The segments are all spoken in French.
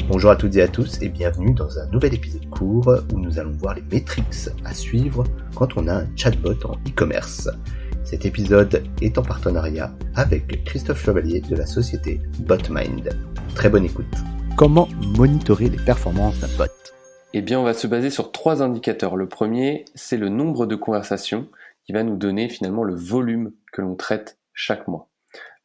Bonjour à toutes et à tous et bienvenue dans un nouvel épisode court où nous allons voir les métriques à suivre quand on a un chatbot en e-commerce. Cet épisode est en partenariat avec Christophe Chevalier de la société Botmind. Très bonne écoute. Comment monitorer les performances d'un bot ? Eh bien, on va se baser sur 3 indicateurs. Le premier, c'est le nombre de conversations qui va nous donner finalement le volume que l'on traite chaque mois.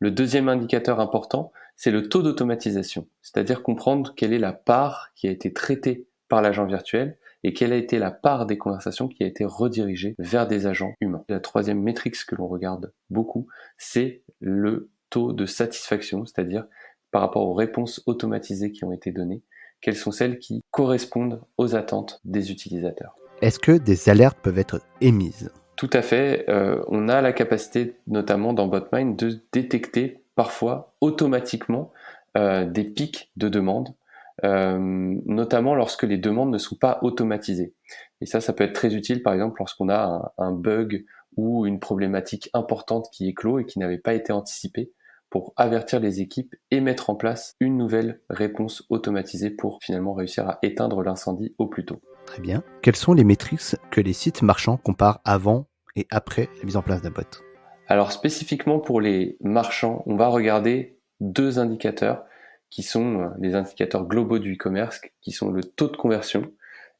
Le deuxième indicateur important, c'est le taux d'automatisation, c'est-à-dire comprendre quelle est la part qui a été traitée par l'agent virtuel et quelle a été la part des conversations qui a été redirigée vers des agents humains. La troisième métrique que l'on regarde beaucoup, c'est le taux de satisfaction, c'est-à-dire par rapport aux réponses automatisées qui ont été données, quelles sont celles qui correspondent aux attentes des utilisateurs. Est-ce que des alertes peuvent être émises ? Tout à fait. On a la capacité, notamment dans Botmind, de détecter parfois automatiquement des pics de demandes, notamment lorsque les demandes ne sont pas automatisées. Et ça peut être très utile, par exemple, lorsqu'on a un bug ou une problématique importante qui éclot et qui n'avait pas été anticipée, pour avertir les équipes et mettre en place une nouvelle réponse automatisée pour finalement réussir à éteindre l'incendie au plus tôt. Très bien. Quelles sont les métriques que les sites marchands comparent avant et après la mise en place d'un bot ? Alors spécifiquement pour les marchands, on va regarder 2 indicateurs qui sont les indicateurs globaux du e-commerce, qui sont le taux de conversion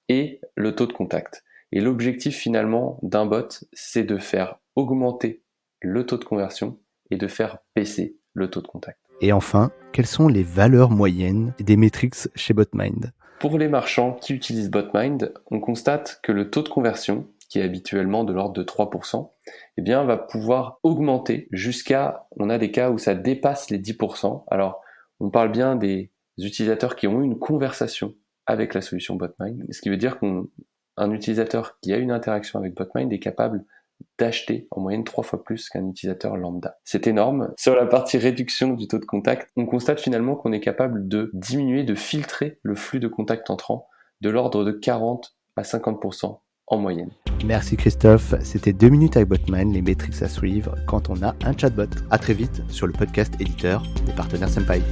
et le taux de contact. Et l'objectif finalement d'un bot, c'est de faire augmenter le taux de conversion et de faire baisser le taux de contact. Et enfin, quelles sont les valeurs moyennes des métriques chez Botmind ? Pour les marchands qui utilisent Botmind, on constate que le taux de conversion, qui est habituellement de l'ordre de 3%, eh bien, va pouvoir augmenter jusqu'à, on a des cas où ça dépasse les 10%. Alors, on parle bien des utilisateurs qui ont eu une conversation avec la solution Botmind, ce qui veut dire qu'un utilisateur qui a une interaction avec Botmind est capable d'acheter en moyenne 3 fois plus qu'un utilisateur lambda. C'est énorme. Sur la partie réduction du taux de contact, on constate finalement qu'on est capable de diminuer, de filtrer le flux de contacts entrants de l'ordre de 40 à 50% en moyenne. Merci Christophe, c'était 2 minutes avec Botmind, les métriques à suivre quand on a un chatbot. À très vite sur le podcast éditeur des partenaires Senpai.